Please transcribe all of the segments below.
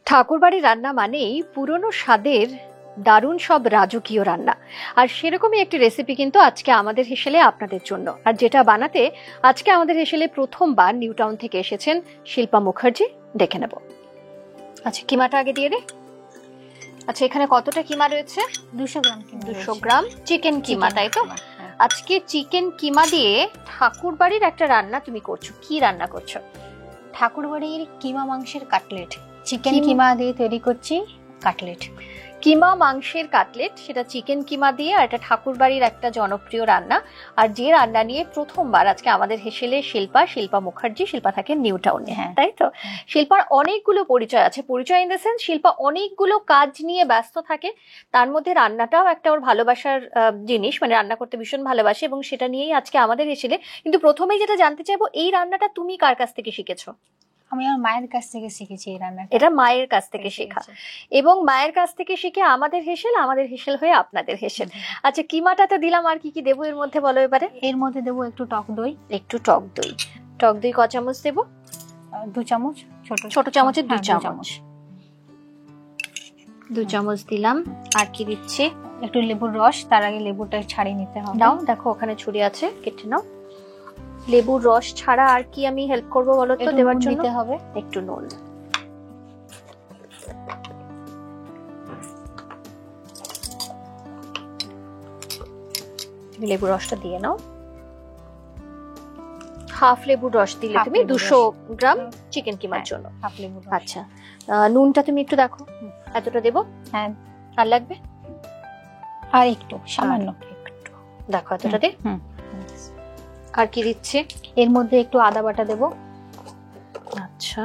ঠাকুরবাড়ির রান্না মানেই পুরনো স্বাদের দারুণ সব রাজকীয় রান্না। আর সেরকমই একটি রেসিপি কিন্তু আজকে আমাদের হেসেলে আপনাদের জন্য, আর যেটা বানাতে আজকে আমাদের হেসেলে প্রথমবার নিউ টাউন থেকে এসেছেন শিল্পা মুখার্জি। দেখে নেব। আচ্ছা, কিমাটা আগে দিয়ে দে। আচ্ছা, এখানে কতটা কিমা রয়েছে? 200 গ্রাম। 200 গ্রাম চিকেন কিমা, তাই তো? আজকে চিকেন কিমা দিয়ে ঠাকুরবাড়ির একটা রান্না তুমি করছো। কি রান্না করছো? ঠাকুরবাড়ির কিমা মাংসের কাটলেট। চিকেন কিমা দিয়ে তৈরি করছি কাটলেট। কিমা মাংসের কাটলেট, সেটা চিকেন কিমা দিয়ে। আর এটা ঠাকুরবাড়ির একটা জনপ্রিয় রান্না, আর যে রান্না নিয়ে প্রথমবার আজকে আমাদের হেসেলে শিল্পা মুখার্জি। শিল্পা থাকে নিউ টাউনে, তাই তো? শিল্পার অনেকগুলো পরিচয় আছে। পরিচয় ইন দ্য সেন্স শিল্পা অনেকগুলো কাজ নিয়ে ব্যস্ত থাকে, তার মধ্যে রান্নাটাও একটা ওর ভালোবাসার জিনিস, মানে রান্না করতে ভীষণ ভালোবাসে, এবং সেটা নিয়েই আজকে আমাদের হেসেলে। কিন্তু প্রথমেই যেটা জানতে চাইবো, এই রান্নাটা তুমি কার কাছ থেকে শিখেছো? আমি আমার মায়ের কাছ থেকে শিখেছি এই রান্নাটা। এটা মায়ের কাছ থেকে শেখা, এবং মায়ের কাছ থেকে শিখে আমাদের হেসেল হয়ে আপনাদের হেসেল। আচ্ছা, কিমাটা তো দিলাম, আর কি কি দেবো এর মধ্যে বলো এবারে? এর মধ্যে দেবো একটু টক দই। টক দই ক চামচ দেবো? 2 চামচ। ছোট চামচের 2 চামচ। 2 চামচ দিলাম। আর কি দিচ্ছি? একটু লেবুর রস। তার আগে লেবুটা ছাড়িয়ে নিতে হবে। নাও, দেখো ওখানে ছুরি আছে, কেটে নাও। লেবুর রস ছাড়া আর কি আমি হেল্প করবো বলো তো দেওয়ার জন্য? দিতে হবে একটু নুন। লেবুর রসটা দিয়ে নাও। হাফ লেবুর রস দিলে তুমি 200 গ্রাম চিকেন কিমার জন্য। হাফ লেবুর রস। আচ্ছা, নুনটা তুমি একটু দেখো, এতটা দেবো? হ্যাঁ। আর লাগবে? আর একটু সামান্য একটু দেখো, এতটা দে। আর কি দিচ্ছে? এর মধ্যে একটু আদা বাটা দেব। আচ্ছা,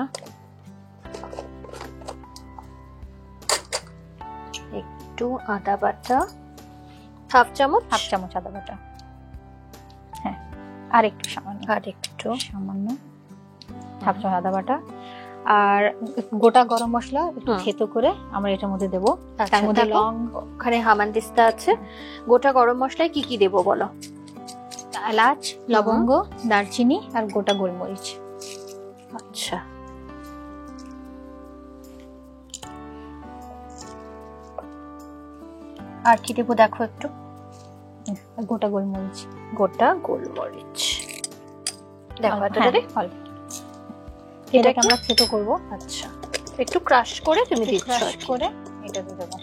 একটু আদা বাটা, হাফ চামচ আদা বাটা। হ্যাঁ, আর একটু সামান্য হাফ চামচ আদা বাটা। আর গোটা গরম মশলা একটু থেতো করে আমরা এটার মধ্যে দেবো। তার মধ্যে লং, ওখানে হামানদিস্তা আছে। গোটা গরম মশলায় কি কি দেবো বলো? এলাচ, লবঙ্গ, দারচিনি আর গোটা গোলমরিচ। আচ্ছা, আর কি দেবো দেখো একটু? গোটা গোলমরিচ। দেখো এতটা দে। এটাকে আমরা থেতো করবো। আচ্ছা, একটু ক্রাশ করে তুমি দিচ্ছ? ক্রাশ করে এটা দিয়ে দেবো।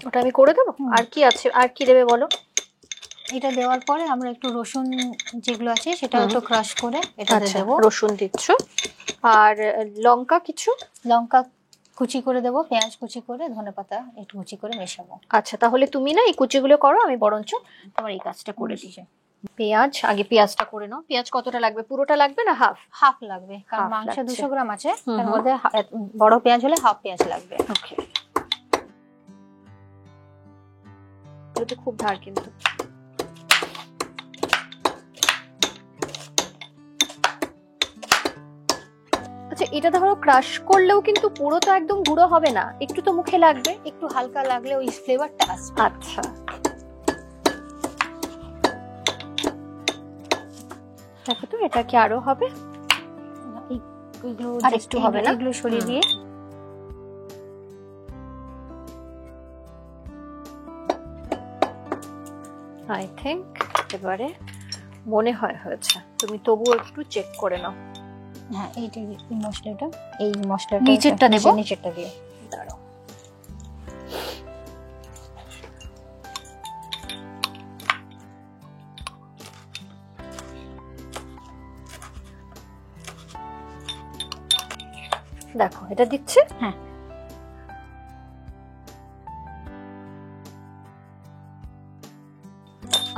ওটা আমি করে দেবো। আর কি আছে? আর কি দেবে বলো? এটা দেওয়ার পরে আমরা একটু রসুন যেগুলো আছে সেটা একটু ক্রাশ করে এটা দেবো। রসুন দিচ্ছ। আর লঙ্কা? কিছু লঙ্কা কুচি করে দেবো, পেঁয়াজ কুচি করে, ধনেপাতা একটু কুচি করে মেশাবো। আচ্ছা, তাহলে তুমি না এই কুচিগুলো করো, আমি বরঞ্চ তোমার এই কাজটা করে দিই। পেঁয়াজ, আগে পেঁয়াজটা করে নাও। পেঁয়াজ কতটা লাগবে? পুরোটা লাগবে না হাফ লাগবে? কারণ মাংস 200 গ্রাম আছে, তার মধ্যে বড় পেঁয়াজ হলে হাফ পেঁয়াজ লাগবে। ওকে, এটা খুব ধার কিন্তু। আচ্ছা, এটা ধরো ক্রাশ করলেও কিন্তু পুরো তো একদম গুঁড়ো হবে না, একটু তো মুখে লাগবে, একটু হালকা লাগলে ওই ফ্লেভারটা আসবে। আচ্ছা, দেখো তো এটা কি আরো হবে? আর একটু হবে না? এগুলো সরিয়ে দিয়ে আই থিংক এবারে মনে হয় হয়েছে। তুমি তবুও একটু চেক করে নাও। হ্যাঁ, এই মশলাটা নিচেরটা দেব? নিচেরটা দিয়ে দাঁড়াও। দেখো এটা দিচ্ছে। হ্যাঁ,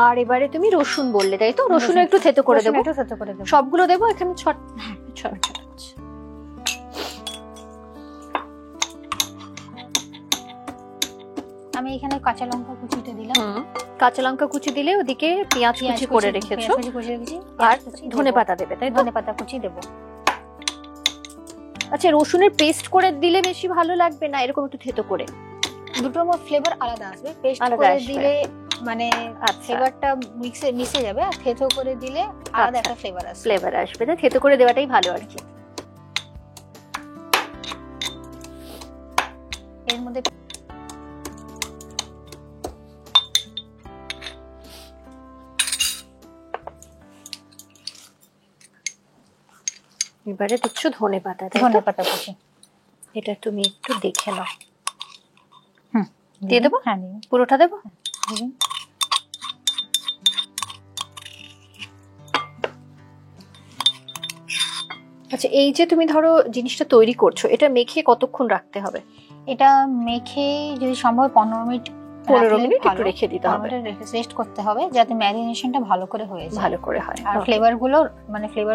আর এবারে তুমি রসুন বললে, তাই তো? রসুন একটু থেতো করে দেবো। সবগুলো দেবো এখানে? ছট। আমি এখানে কাঁচা লঙ্কা কুচিটা দিলাম। কাঁচা লঙ্কা কুচি দিলে, ওদিকে পেঁয়াজ কুচি করে রেখেছো, আর ধনেপাতা দেবে, তাই? ধনেপাতা কুচি দেবো। আচ্ছা, রসুনের পেস্ট করে দিলে বেশি ভালো লাগবে না এরকম একটু থেতো করে? দুটোর মধ্যে ফ্লেভার আলাদা আসবে। পেস্ট করে দিলে মানে আচ্ছা ফ্লেভারটা মিশে যাবে, আর থেতো করে দিলে আলাদা একটা ফ্লেভার আসবে। ফ্লেভার আসবে, না থেতো করে দেওয়াটাই ভালো আর কি। এর মধ্যে এবারে দিচ্ছ ধনে পাতা, ধনে পাতা কুচি। এটা তুমি একটু দেখে নাও। দিয়ে দেবো? হ্যাঁ দিন। পুরোটা দেবো? দিন। আচ্ছা, এই যে তুমি ধরো জিনিসটা তৈরি করছো, এটা মেখে কতক্ষণ রাখতে হবে? এটা মেখে যদি সম্ভব 15 মিনিট 15 মিনিট একটু রেখে দিতে হবে, রেস্ট করতে হবে যাতে ম্যারিনেশনটা ভালো করে হয়ে যায়, ভালো করে হয়, আর ফ্লেভার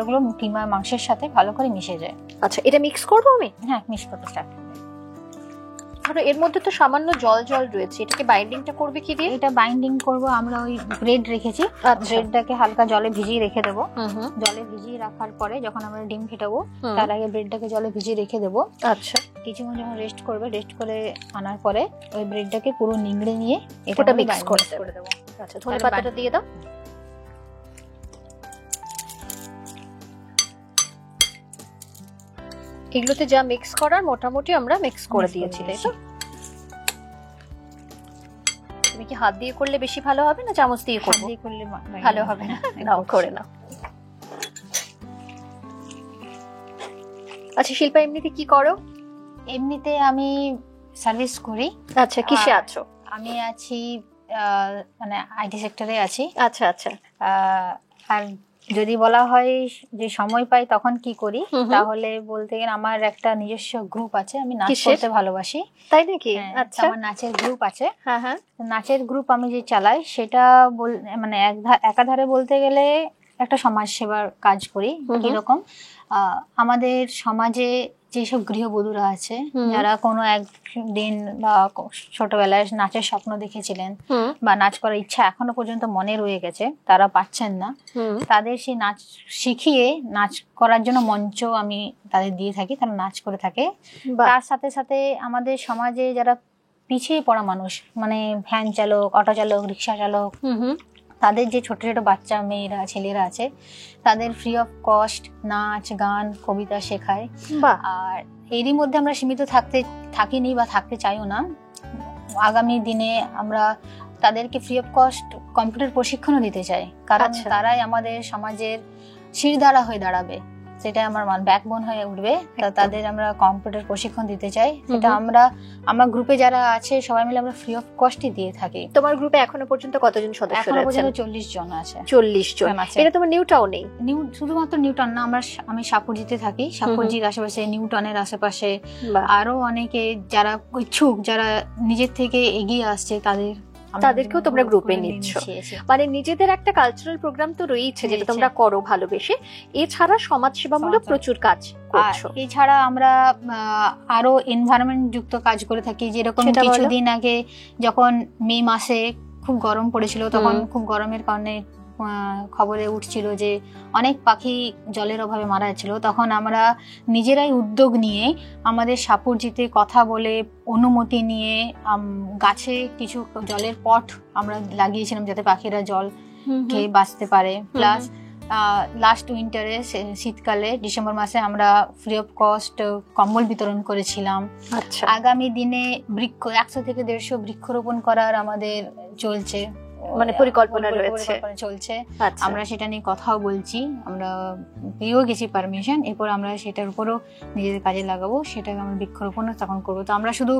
গুলো কিমা মাংসের সাথে ভালো করে মিশে যায়। আচ্ছা, এটা মিক্স করবো আমি? হ্যাঁ, মিক্স করতে স্টার্ট। ধরো এর মধ্যে তো সামান্য জল জল রয়েছে, এটাকে বাইন্ডিংটা করবে কি দিয়ে? এটা বাইন্ডিং করব আমরা ওই ব্রেড রেখেছি, ব্রেডটাকে হালকা জলে ভিজিয়ে রেখে দেবো। জলে ভিজিয়ে রাখার পরে যখন আমরা ডিম ফেটাবো তার আগে ব্রেডটাকে জলে ভিজিয়ে রেখে দেবো। আচ্ছা, কিছুক্ষণ যখন রেস্ট করবে, রেস্ট করে আনার পরে ওই ব্রেডটাকে পুরো নিংড়ে নিয়ে এটা মিক্স করে দেবো। আচ্ছা, ধনে পাতাটা দিয়ে দাও। এগুলোতে যা মিক্স করার মোটামুটি আমরা মিক্স করে দিয়েছি, তাই তো? তুমি কি হাত দিয়ে করলে বেশি ভালো হবে না চামচ দিয়ে করব? হাত দিয়ে করলে ভালো হবে না, নাও করে নাও। আচ্ছা শিল্পা, এমনিতে কি করো? এমনিতে আমি সার্ভিস করি। আচ্ছা, কিসে আছো? আমি আছি মানে আইটি সেক্টরে আছি। আচ্ছা আচ্ছা। আর যদি বলা হয় যে সময় পাই তখন কি করি, তাহলে বলতে গেলে আমার একটা নিজস্ব গ্রুপ আছে, আমি নাচ করতে ভালোবাসি। তাই নাকি? আচ্ছা, আমার নাচের গ্রুপ আছে। হ্যাঁ হ্যাঁ। নাচের গ্রুপ আমি যে চালাই সেটা মানে একাধারে বলতে গেলে একটা সমাজ সেবার কাজ করি। কিরকম, আমাদের সমাজে যেসব গৃহবধূরা আছে যারা কোনো একদিন বা ছোটবেলায় নাচের স্বপ্ন দেখেছিলেন বা নাচ করার ইচ্ছা এখনো পর্যন্ত মনে রয়ে গেছে, তারা পাচ্ছেন না, তাদের সেই নাচ শিখিয়ে নাচ করার জন্য মঞ্চ আমি তাদের দিয়ে থাকি, তারা নাচ করে থাকে। তার সাথে সাথে আমাদের সমাজে যারা পিছিয়ে পড়া মানুষ, মানে ভ্যান চালক, অটো চালক, রিক্সা চালক, তাদের যে ছোট ছোট বাচ্চা মেয়েরা ছেলেরা আছে, তাদের ফ্রি অফ কস্ট নাচ গান কবিতা শেখায়। আর এরই মধ্যে আমরা সীমিত থাকিনি বা থাকতে চাইও না। আগামী দিনে আমরা তাদেরকে ফ্রি অফ কস্ট কম্পিউটার প্রশিক্ষণও দিতে চাই, কারণ তারাই আমাদের সমাজের শিরদাঁড়া হয়ে দাঁড়াবে, সেটা আমার ব্যাকবোন হয়ে উঠবে। তাদের আমরা কম্পিউটার প্রশিক্ষণ দিতে চাই, সেটা আমার গ্রুপে যারা আছে সবাই মিলে আমরা ফ্রি অফ কস্টই দিয়ে থাকি। তোমার গ্রুপে এখনো পর্যন্ত কতজন সদস্য রয়েছে? এখনো পর্যন্ত 40 জন আছে। 40 জন আছে। এটা তোমার নিউ টাউনেই? শুধুমাত্র নিউ টাউন না, আমি সাপুরজিতে থাকি, সাপুরজির আশেপাশে, নিউ টাউনের আশেপাশে আরো অনেকে যারা ইচ্ছুক, যারা নিজের থেকে এগিয়ে আসছে, তাদেরকেও তোমরা গ্রুপে নিচ্ছ। মানে নিজেদের একটা কালচারাল প্রোগ্রাম তো রয়েছে যেটা তোমরা করো ভালোবেসে, এছাড়া সমাজসেবামূলক প্রচুর কাজ করছো। এছাড়া আমরা আরো এনভায়রনমেন্ট যুক্ত কাজ করে থাকি। যেরকম কিছুদিন আগে যখন মে মাসে খুব গরম পড়েছিল, তখন খুব গরমের কারণে খবরে উঠছিল যে অনেক পাখি জলের অভাবে মারা যাচ্ছিল, তখন আমরা নিজেরাই উদ্যোগ নিয়ে আমাদের সাপুরজিতে কথা বলে অনুমতি নিয়ে গাছে কিছু জলের পট আমরা লাগিয়েছিলাম যাতে পাখিরা জল খেয়ে বাঁচতে পারে। প্লাস লাস্ট উইন্টারে, শীতকালে ডিসেম্বর মাসে আমরা ফ্রি অফ কস্ট কম্বল বিতরণ করেছিলাম। আগামী দিনে 100 থেকে 150 বৃক্ষরোপণ করার আমাদের চলছে, মানে পরিকল্পনা চলছে। আমরা সেটা নিয়ে কথাও বলছি, আমরা পেয়েও গেছি পারমিশন। এরপর আমরা সেটার উপরও নিজেদের কাজে লাগাবো, সেটাকে আমরা বৃক্ষরোপণও তখন করবো। তো আমরা শুধু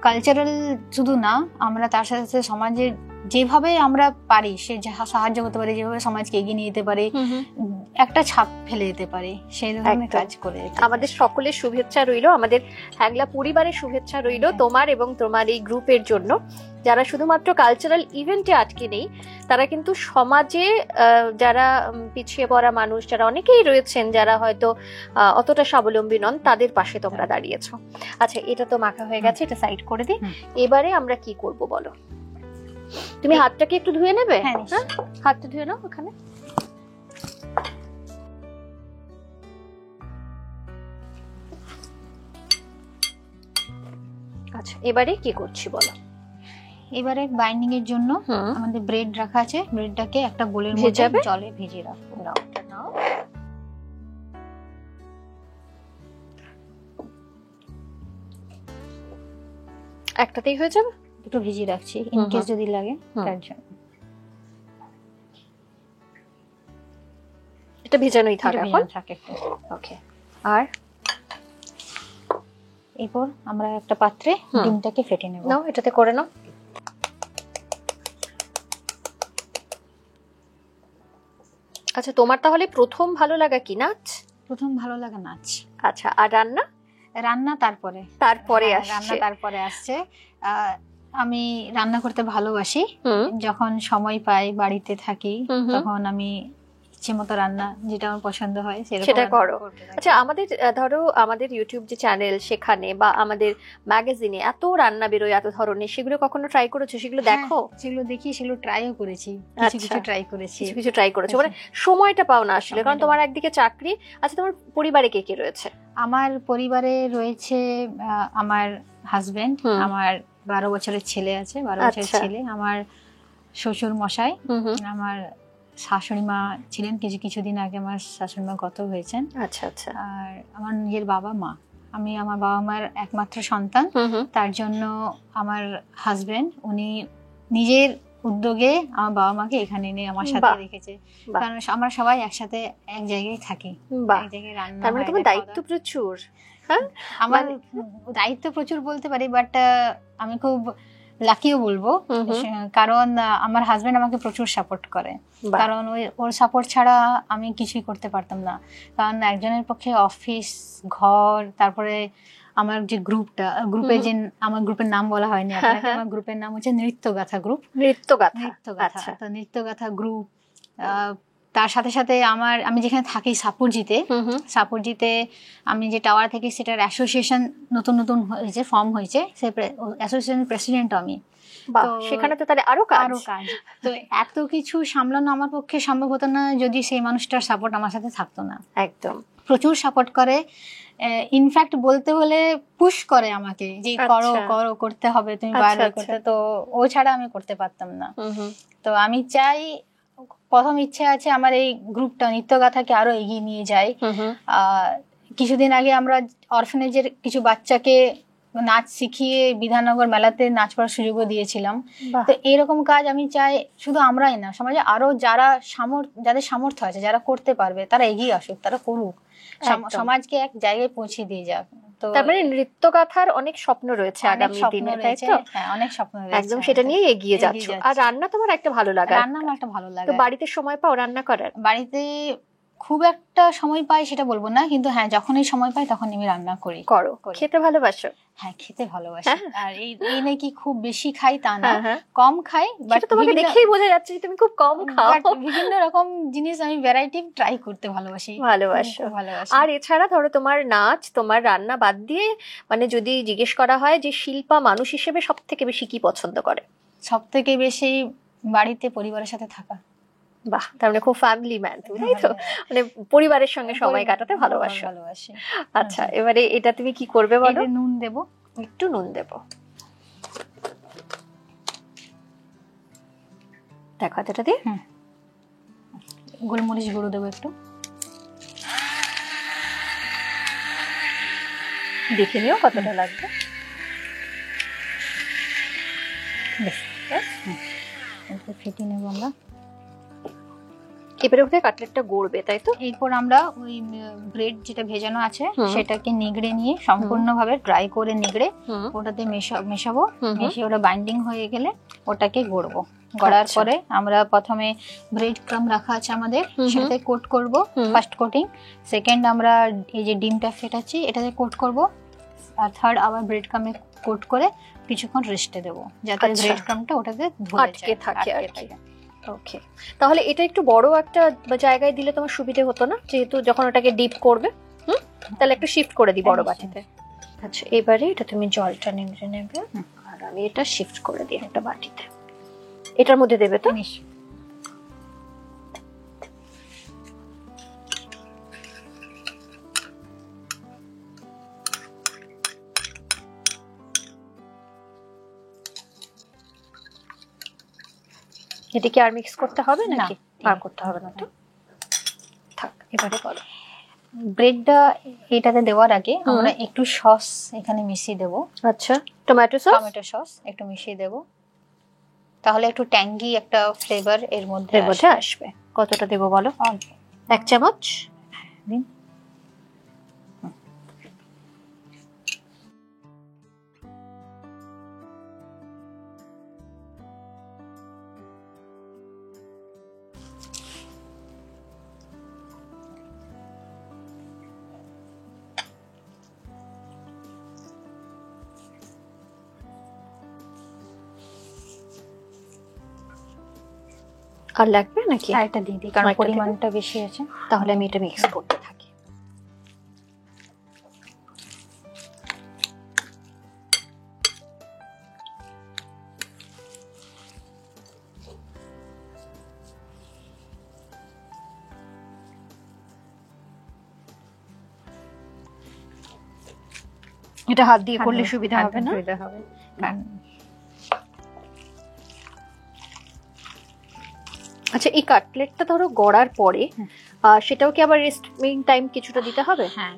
কালচারাল শুধু না, আমরা তার সাথে সাথে সমাজের যেভাবে আমরা পারি সে সাহায্য করতে পারি, যেভাবে সমাজকে এগিয়ে নিয়ে যেতে পারি, একটা ছাপ ফেলে যেতে পারি, সেই ধরনের কাজ করে। আমাদের সকলের শুভেচ্ছা রইলো, আমাদের হ্যাংলা পরিবারের শুভেচ্ছা রইলো তোমার এবং তোমার এই গ্রুপের জন্য, যারা শুধুমাত্র কালচারাল ইভেন্টে আটকে নেই, তারা কিন্তু সমাজে যারা পিছিয়ে পড়া মানুষ, যারা অনেকেই রয়েছেন যারা হয়তো অতটা স্বাবলম্বী নন, তাদের পাশে তোমরা দাঁড়িয়েছো। আচ্ছা, এটা তো মাখা হয়ে গেছে, এটা সাইড করে দিই। এবারে আমরা কি করব বলো? তুমি হাতটাকে একটু ধুয়ে নেবে? হ্যাঁ, হাতটা ধুয়ে নাও ওখানে। আচ্ছা, এবারে কি করছি বলো? এবারে বাইন্ডিং এর জন্য আমাদের ব্রেড রাখা আছে, ব্রেডটাকে একটা বোলের মধ্যে জলে ভিজিয়ে রাখবো। নাও এটা নাও। একটাতেই হয়ে যাবে? একটু ভিজিয়ে রাখছি ইন কেস যদি লাগে তার জন্য। এটা ভেজানোই থাকে এখন? ওকে। আর এরপর আমরা একটা পাত্রে ডিমটাকে ফেটে নেব। নাও এটাতে করে নাও। আচ্ছা, তোমার তাহলে প্রথম ভালো লাগা কি নাচ? প্রথম ভালো লাগা নাচ। আচ্ছা, আর রান্না? রান্না তারপরে আসছে। রান্না তারপরে আসছে। আমি রান্না করতে ভালোবাসি। যখন সময় পাই, বাড়িতে থাকি, তখন আমি ইচ্ছে মতো রান্না যেটা আমার পছন্দ হয় সেটা করো। আচ্ছা, আমাদের ধরো আমাদের ইউটিউব যে চ্যানেল, সেখানে বা আমাদের ম্যাগাজিনে এত রান্না বেরোয় এত ধরনের, সেগুলো কখনো ট্রাই করেছো? সেগুলো দেখো? সেগুলো দেখি, সেগুলো ট্রাইও করেছি, কিছু ট্রাই করেছি। মানে সময়টা পাও না আসলে, কারণ তোমার একদিকে চাকরি। আচ্ছা, তোমার পরিবারে কে কে রয়েছে? আমার পরিবারে রয়েছে আমার হাজবেন্ড, আমার 12 বছরের ছেলে আছে, 12 বছরের ছেলে, আমার শ্বশুর মশাই, আমার শাশুড়ি মা ছিলেন, কিছুদিন আগে আমার শাশুড়ি মা গত হয়েছেন। আচ্ছা আচ্ছা। আর আমার নিজের বাবা মা। আমি আমার বাবা মার একমাত্র সন্তান, তার জন্য আমার হাজবেন্ড উনি নিজের উদ্যোগে আমার বাবা মাকে এখানে এনে আমার সাথে রেখেছে, কারণ আমরা সবাই একসাথে এক জায়গায় থাকি, এক জায়গায় রান্না। তার মানে তোমার দায়িত্ব প্রচুর। হ্যাঁ, আমার দায়িত্ব প্রচুর বলতে পারি, বাট আমি খুব লাকিও বলবো, কারণ আমার হাজবেন্ড আমাকে প্রচুর সাপোর্ট করে। কারণ ওর সাপোর্ট ছাড়া আমি কিছুই করতে পারতাম না। কারণ একজনের পক্ষে অফিস, ঘর, তারপরে আমার যে গ্রুপে যে আমার গ্রুপের নাম বলা হয়নি আপনাকে, আমার গ্রুপের নাম হচ্ছে নৃত্যগাথা গ্রুপ। নৃত্যগাথা তো নৃত্যগাথা গ্রুপ। তার সাথে সাথে আমি যেখানে থাকি সাপুরজিতে আমি যে টাওয়ার থেকে, সেটার অ্যাসোসিয়েশন নতুন হয়েছে, ফর্ম হয়েছে, সেই অ্যাসোসিয়েশনের প্রেসিডেন্ট আমি। তো সেখানে তো তাহলে আরো কাজ। তো এত কিছু সামলানো আমার পক্ষে সম্ভব হতো না যদি সেই মানুষটার সাপোর্ট আমার সাথে থাকতো না। একদম, প্রচুর সাপোর্ট করে। ইনফ্যাক্ট বলতে হলে পুশ করে আমাকে যে করো করতে হবে, তুমি বাইরে করতে। তো ও ছাড়া আমি করতে পারতাম না। তো আমি চাই, প্রথম ইচ্ছে আছে আমার এই গ্রুপটা নৃত্যগাথাকে আরো এগিয়ে নিয়ে যায়। কিছুদিন আগে আমরা অরফানেজের কিছু বাচ্চাকে নাচ শিখিয়ে বিধাননগর মেলাতে নাচ করার সুযোগও দিয়েছিলাম। তো এরকম কাজ আমি চাই শুধু আমরাই না, সমাজে আরো যাদের সামর্থ্য আছে, যারা করতে পারবে, তারা এগিয়ে আসুক, তারা করুক, সমাজকে এক জায়গায় পৌঁছে দিয়ে যাক। তো তার মানে নৃত্যগাথার অনেক স্বপ্ন রয়েছে আগামী দিনে, তাই তো? হ্যাঁ, অনেক স্বপ্ন রয়েছে, একদম সেটা নিয়ে এগিয়ে যাচ্ছ। আর রান্না তোমার একটা ভালো লাগা? রান্না আমার একটা ভালো লাগা। তো বাড়িতে সময় পাও রান্না করার? বাড়িতে খুব একটা সময় পাই সেটা বলবো না, কিন্তু হ্যাঁ, যখনই সময় পাই তখন আমি রান্না করি। খেতে ভালোবাসো? হ্যাঁ, খেতে ভালোবাসি। আর এই নাকি খুব বেশি খাই তা না, কম খাই, বাট তোমাকে দেখেই বোঝা যাচ্ছে যে তুমি খুব কম খাও। বিভিন্ন রকম জিনিস আমি ভ্যারাইটি ট্রাই করতে ভালোবাসি। আর এছাড়া ধরো তোমার নাচ, তোমার রান্না বাদ দিয়ে, মানে যদি জিজ্ঞেস করা হয় যে শিল্পা মানুষ হিসেবে সব থেকে বেশি কি পছন্দ করে? সব থেকে বেশি বাড়িতে পরিবারের সাথে থাকা। বাহ, তার মানে খুব ফ্যামিলি ম্যান তুমি, তাই তো? মানে পরিবারের সঙ্গে সময় কাটাতে ভালোবাসি। আচ্ছা, এবারে এটা তুমি কি করবে বলো? নুন দেব, একটু নুন দেব। দেখো এটা দিয়ে। গোলমরিচ গুঁড়ো দেবো একটু, দেখে নিও কতটা লাগবে। ফেটে নেবো আমরা। এবারে ওখানে কাটলেটটা গড়বে, তাই তো? এরপর আমরা ওই ব্রেড যেটা ভেজানো আছে সেটাকে নিগড়ে নিয়ে, সম্পূর্ণভাবে ড্রাই করে নিগড়ে ওটাতে মেশাবো। মিশিয়ে ওটা বাইন্ডিং হয়ে গেলে ওটাকে গড়বো। গড়ার পরে আমরা প্রথমে ব্রেড ক্রাম্ব রাখা আছে আমাদের, সেটাতে কোট করব, ফার্স্ট কোটিং। সেকেন্ড আমরা এই যে ডিমটা ফেটাচ্ছি এটাতে কোট করব। আর থার্ড আবার ব্রেড ক্রাম্বে কোট করে কিছুক্ষণ রেস্টে দেবো, যাতে ব্রেড ক্রাম্বটা ওটাতে আটকে থাকে। ওকে, তাহলে এটা একটু বড় একটা জায়গায় দিলে তোমার সুবিধা হতো না, যেহেতু যখন ওটাকে ডিপ করবে? তাহলে একটু শিফট করে দিই বড় বাটিতে। আচ্ছা, এবারে এটা তুমি জলটা নিংড়ে নেবে, আর আমি এটা শিফট করে দিই একটা বাটিতে। এটার মধ্যে দেবে তো? এটা কি আর মিক্স করতে হবে না, নাকি? আর করতে হবে না তো, থাক। এবারে বলো। ব্রেডটা এটাতে দেওয়ার আগে আমরা একটু সস এখানে মিশিয়ে দেব। আচ্ছা, টমেটো সস একটু মিশিয়ে দেব, তাহলে একটু ট্যাঙ্গি একটা ফ্লেভার এর মধ্যে আসবে। কতটা দেবো বলো? 1 চামচ দিন। আর লাগবে নাকি? আর একটা দিয়ে দিই, কারণ পরিমাণটা বেশি আছে। তাহলে আমি এটা মিক্স করতে থাকি। এটা হাত দিয়ে করলে সুবিধা হবে না? সুবিধা হবে, কারণ আচ্ছা, এই কাটলেটটা ধরো গড়ার পরে সেটাও কি আবার রেস্টিং টাইম কিছুটা দিতে হবে? হ্যাঁ,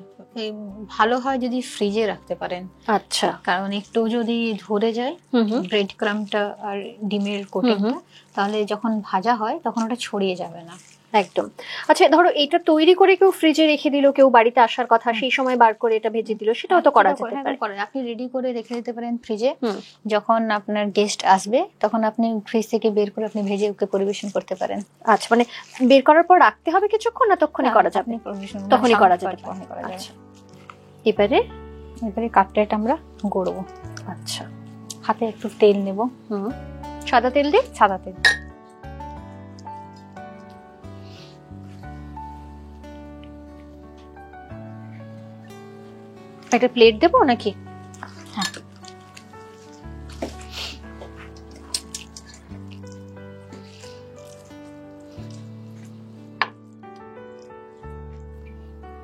ভালো হয় যদি ফ্রিজে রাখতে পারেন। আচ্ছা, কারণ একটু যদি ধরে যায় ব্রেড ক্রাম্বটা আর ডিমের কোটিংটা, তাহলে যখন ভাজা হয় তখন ওটা ছড়িয়ে যাবে না একদম। আচ্ছা, ধরো এটা তৈরি করে কেউ ফ্রিজে রেখে দিল, কেউ বাড়িতে আসার কথা সেই সময় বার করে এটা ভেজে দিল, সেটাও তো করা যেতে পারে। আপনি রেডি করে রেখে দিতে পারেন ফ্রিজে। যখন আপনার গেস্ট আসবে তখন আপনি ফ্রিজ থেকে বের করে আপনি ভেজে ওকে পরিবেশন করতে পারেন। আচ্ছা, মানে বের করার পর রাখতে হবে কিছুক্ষণ না তখনই করা যাবে? তখনই করা যাবে। আচ্ছা, এবারে কাটলেট আমরা গড়বো। আচ্ছা, হাতে একটু তেল নেব। সাদা তেল দিই? সাদা তেল। একটা প্লেট দেবো নাকি? হ্যাঁ,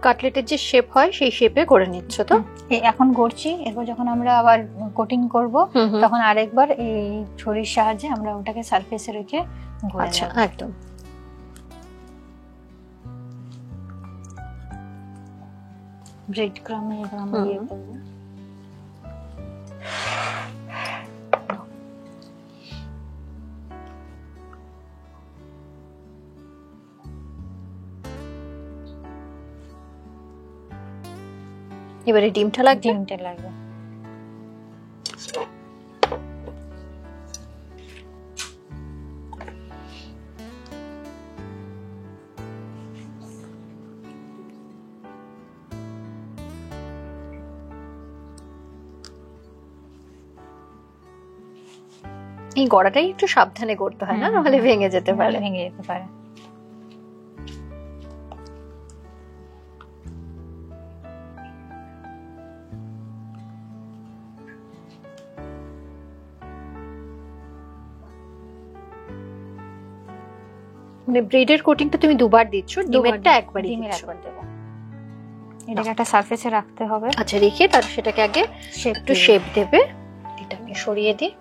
কাটলেটের যে শেপ হয় সেই শেপে করে নিচ্ছ তো? এখন গড়ছি, এরপর যখন আমরা আবার কোটিং করব তখন আরেকবার এই ছুরির সাহায্যে আমরা ওটাকে সারফেসে রেখে গড়ে নেব। আচ্ছা, একদম। ব্রেড ক্রাম্ব আমরা ইয়ে করব। এবারে ডিমটা লাগবে। এই গড়াটাই একটু সাবধানে করতে হয় না, নাহলে ভেঙে যেতে পারে। মানে ব্রেডের কোটিংটা তুমি দুবার দিচ্ছ, ডিমেরটা একবারই দিচ্ছ? একবার দেব। এটাকে একটা সারফেসে রাখতে হবে। আচ্ছা, রেখে তার সেটাকে আগে একটু শেপ দেবে। এটা আমি সরিয়ে দিই।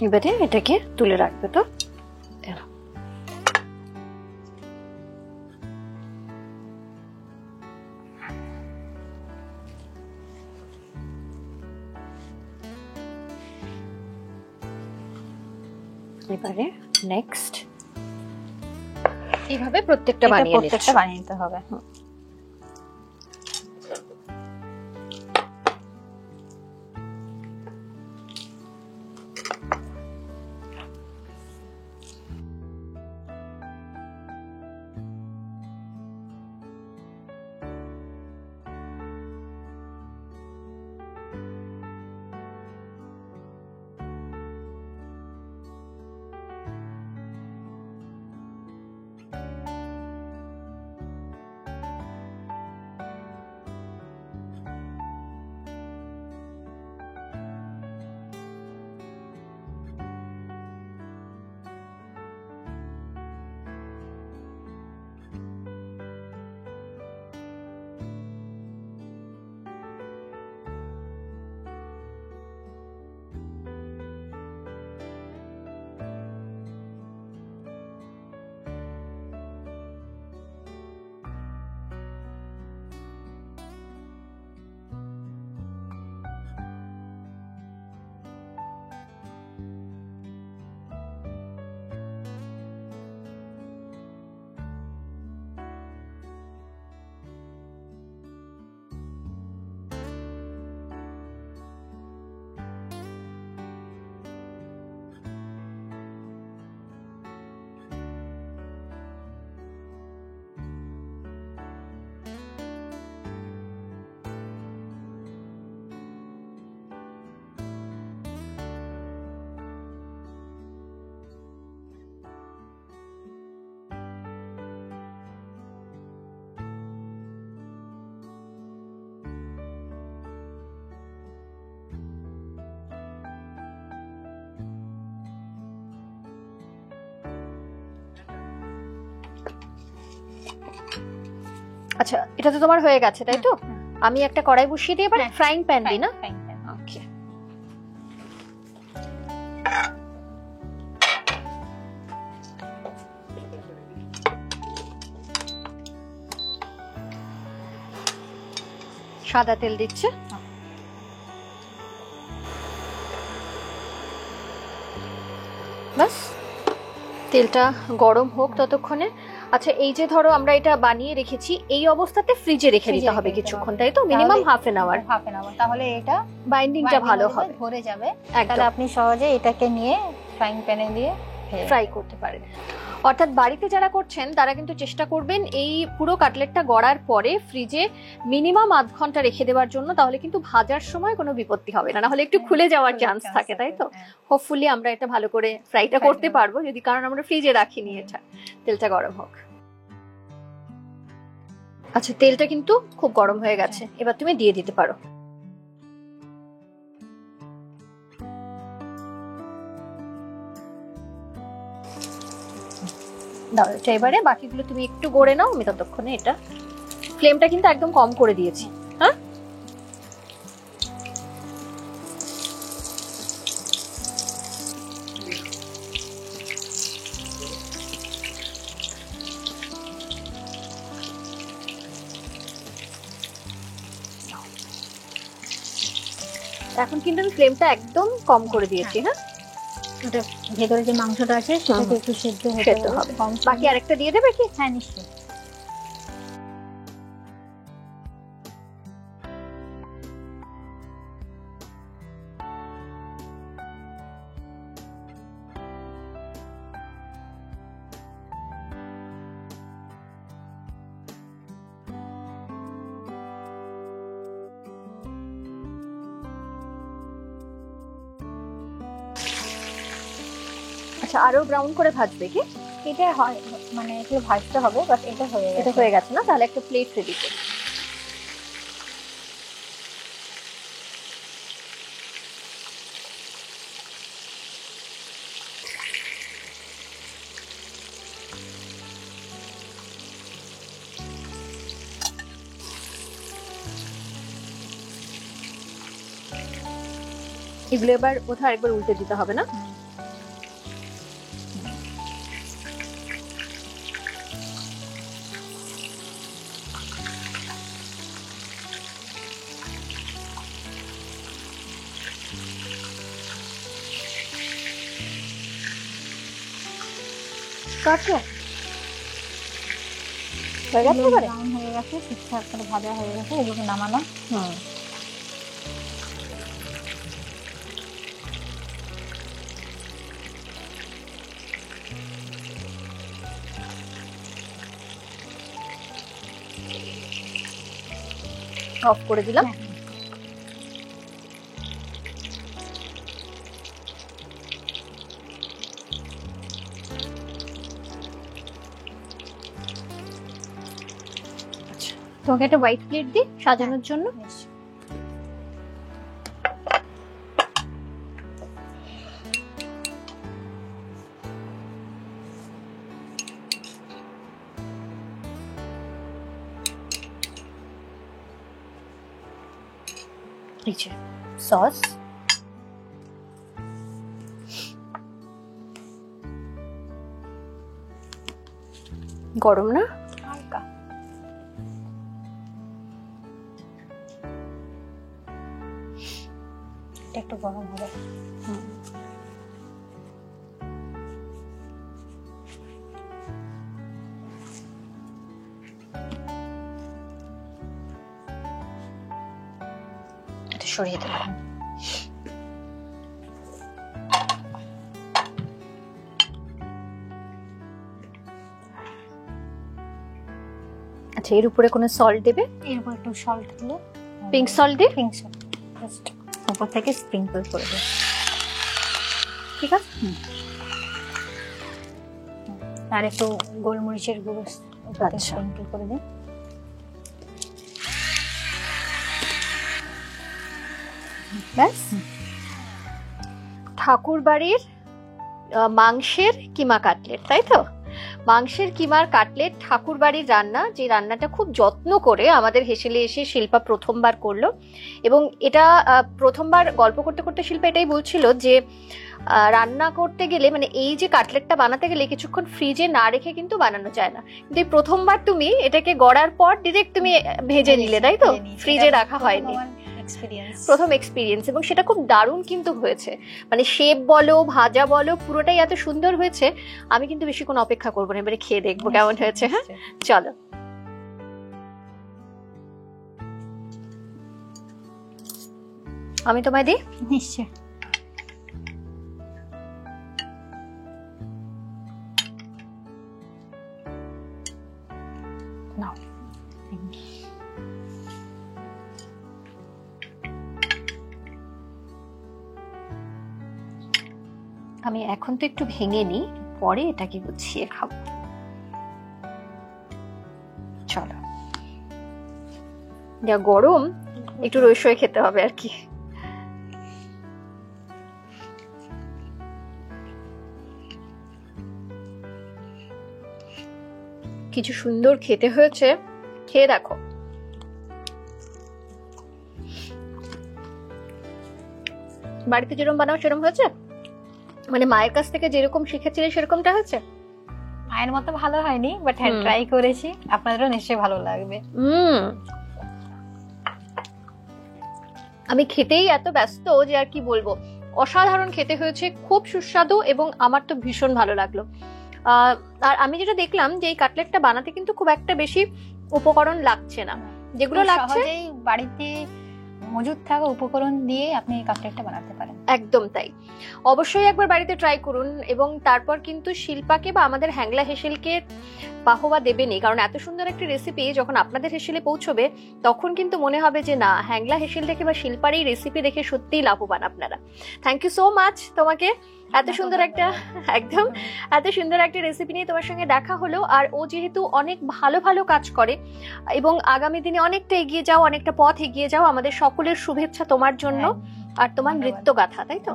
এবারে এটাকে তুলে রাখবে তো। এবারে নেক্সট এইভাবে প্রত্যেকটা বানিয়ে নিতে হবে। আচ্ছা, এটা তো তোমার হয়ে গেছে তাই তো? আমি একটা কড়াই বসিয়ে দিয়ে এবার ফ্রাইং প্যান দিই না? ওকে। সাদা তেল দিচ্ছে। বাস, তেলটা গরম হোক ততক্ষণে। আচ্ছা, এই যে ধরো আমরা এটা বানিয়ে রেখেছি, এই অবস্থাতে ফ্রিজে রেখে দিতে হবে কিছুক্ষণ তাই তো? Minimum half an hour. তাহলে এটা বাইন্ডিংটা ভালো হবে, ধরে যাবে। তাহলে আপনি সহজে এটাকে নিয়ে ফ্রাইং প্যানে দিয়ে ফ্রাই করতে পারেন। অর্থাৎ বাড়িতে যারা করছেন তারা কিন্তু চেষ্টা করবেন এই পুরো কাটলেটটা গড়ার পরে ফ্রিজে মিনিমাম আধ ঘন্টা রেখে দেওয়ার জন্য, তাহলে কিন্তু ভাজার সময় কোনো বিপত্তি হবে না, নাহলে একটু খুলে যাওয়ার চান্স থাকে তাই তো? হোপফুলি আমরা এটা ভালো করে ফ্রাইটা করতে পারবো, যদি কারণ আমরা ফ্রিজে রাখিনি এটা। তেলটা গরম হোক। আচ্ছা, তেলটা কিন্তু খুব গরম হয়ে গেছে, এবার তুমি দিয়ে দিতে পারো। দাও এটা, এবারে বাকিগুলো তুমি একটু গড়ে নাও, আমি ততক্ষণে এটা ফ্লেমটা কিন্তু একদম কম করে দিয়েছি। হ্যাঁ, এখন কিন্তু আমি ফ্লেমটা একদম কম করে দিয়েছি। হ্যাঁ, ওটা ভেতরে যে মাংসটা আছে সেটাকে একটু সেদ্ধ হবে। বাকি আরেকটা দিয়ে দেবে কি? হ্যাঁ, নিশ্চয়ই। আচ্ছা, আরো ব্রাউন করে ভাজবে কি? এটা হয় মানে একটু ভাজতে হবে, বাট এটা হয়ে গেছে না? তাহলে একটা প্লেট রেডি করি। এগুলো এবার কোথাও একবার উল্টে দিতে হবে না? কাটলো হয়ে গেছে, এবারে ব্রাউন হয়ে গেছে, ঠিকঠাক করে ভাজা হয়ে গেছে, এগুলোকে নামানো। অফ করে দিলাম। তোমাকে একটা হোয়াইট প্লেট দিই সাজানোর জন্য। সস, গরম না? হালকা। একটু গরম হবে। এটা সরিয়ে দেবো। আচ্ছা, এর উপরে কোনো সল্ট দেবে? এর উপর একটু সল্ট দিলে, পিঙ্ক সল্ট দিই। পিঙ্ক সল্ট জাস্ট উপর থেকে স্প্রিঙ্কল করে দিই। ঠিক আছে। আর একটু গোলমরিচের গুঁড়ো উপরে স্প্রিঙ্কল করে দিই। ব্যাস, ঠাকুর বাড়ির মাংসের কিমা কাটলেট, তাই তো? মাংসের কিমার কাটলেট ঠাকুরবাড়ির রান্না, যে রান্নাটা খুব যত্ন করে আমাদের হেসেলে এসে শিল্পা প্রথমবার করলো। এবং এটা প্রথমবার গল্প করতে করতে শিল্পা এটাই বলছিল যে রান্না করতে গেলে মানে এই যে কাটলেটটা বানাতে গেলে কিছুক্ষণ ফ্রিজে না রেখে কিন্তু বানানো যায় না, কিন্তু প্রথমবার তুমি এটাকে গড়ার পর ডিরেক্ট তুমি ভেজে নিলে, তাই তো? ফ্রিজে রাখা হয়নি, প্রথম এক্সপিরিয়েন্স। এবং সেটা খুব দারুণ কিন্তু হয়েছে, মানে শেপ বলো ভাজা বলো পুরোটাই এত সুন্দর হয়েছে। আমি কিন্তু বেশি কোনো অপেক্ষা করবো না, এবারে খেয়ে দেখবো কেমন হয়েছে। হ্যাঁ চলো। আমি তোমায় দিই। নিশ্চয়। আমি এখন তো একটু ভেঙে নিই, পরে এটাকে গুছিয়ে খাবো। চলো, যা গরম একটু রসই খেতে হবে আর কি। কিছু সুন্দর খেতে হয়েছে, খেয়ে দেখো। বাড়িতে যেরকম বানাও সেরকম হয়েছে? মানে মায়ের কাছ থেকে যেরকম শিখেছিলে সেরকমটা হয়েছে? মায়ের মতো ভালো হয়নি, বাট হ্যাঁ ট্রাই করেছি, আপনাদেরও নিশ্চয়ই ভালো লাগবে। আমি খেতেই এত ব্যস্ত যে আর কি বলবো, অসাধারণ খেতে হয়েছে, খুব সুস্বাদু এবং আমার তো ভীষণ ভালো লাগলো। আর আমি যেটা দেখলাম যে এই কাটলেটটা বানাতে কিন্তু খুব একটা বেশি উপকরণ লাগছে না, যেগুলো লাগছে বাড়িতে মজুদ থাকা উপকরণ দিয়ে আপনি এই কাটলেটটা বানাতে পারেন। একদম তাই, অবশ্যই একবার বাড়িতে ট্রাই করুন। এবং তারপর কিন্তু শিল্পাকে বা আমাদের হ্যাংলা হেসেলকে বাহবা দেবেনই, কারণ এত সুন্দর একটা রেসিপি যখন আপনাদের হেসেলে পৌঁছবে তখন কিন্তু মনে হবে যে না, হ্যাংলা হেসেল দেখে বা শিল্পার এই রেসিপি দেখে সত্যিই লাভবান আপনারা। থ্যাংক ইউ সো মাচ তোমাকে, এত সুন্দর একটা একদম এত সুন্দর একটা রেসিপি নিয়ে তোমার সঙ্গে দেখা হলো। আর ও যেহেতু অনেক ভালো ভালো কাজ করে এবং আগামী দিনে অনেকটা এগিয়ে যাও, অনেকটা পথ এগিয়ে যাও, আমাদের সকলের শুভেচ্ছা তোমার জন্য আর তোমার নৃত্যগাথা, তাই তো?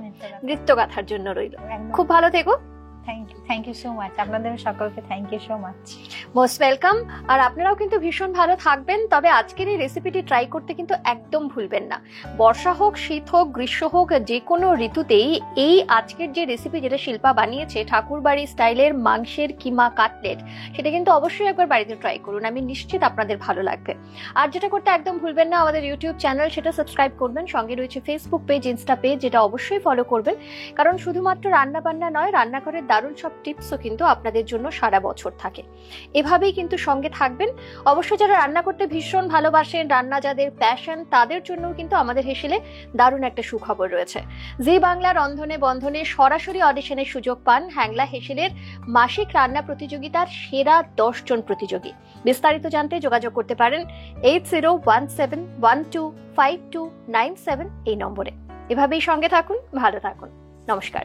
নৃত্যগাথার জন্য রইল। খুব ভালো থেকো। থ্যাংক ইউ সো মাচ, আপনাদের সকলকে thank you so much, most welcome. আর আপনারাও কিন্তু ভীষণ ভালো থাকবেন। তবে আজকের এই রেসিপিটি ট্রাই করতে কিন্তু একদম ভুলবেন না। বর্ষা হোক, শীত হোক, গ্রীষ্ম হোক, যে কোনো ঋতুতেই এই আজকের যে রেসিপি যেটা শিল্পা বানিয়েছে ঠাকুরবাড়ি স্টাইলের মাংসের কিমা কাটলেট, সেটা কিন্তু অবশ্যই একবার বাড়িতে ট্রাই করুন, আমি নিশ্চিত আপনাদের ভালো লাগবে। আর যেটা করতে একদম ভুলবেন না, আমাদের ইউটিউব চ্যানেল সেটা সাবস্ক্রাইব করবেন, সঙ্গে রয়েছে ফেসবুক পেজ, ইনস্টা পেজ, যেটা অবশ্যই ফলো করবেন, কারণ শুধুমাত্র রান্না বান্না নয়, রান্নাঘরের দারুণ সব টিপসও কিন্তু আপনাদের জন্য সারা বছর থাকে। এভাবেই কিন্তু সঙ্গে থাকবেন। অবশ্যই যারা রান্না করতে ভীষণ ভালোবাসেন, রান্না যাদের প্যাশন, তাদের জন্য কিন্তু আমাদের হেসেলে দারুণ একটা সুখবর রয়েছে। জি বাংলা রন্ধনে বন্ধনে সরাসরি অডিশনের সুযোগ পান হ্যাংলা হেসেলের মাসিক রান্না প্রতিযোগিতার সেরা 10 জন প্রতিযোগী। বিস্তারিত জানতে যোগাযোগ করতে পারেন 8017125297 এই নম্বরে। এভাবেই সঙ্গে থাকুন, ভালো থাকুন, নমস্কার।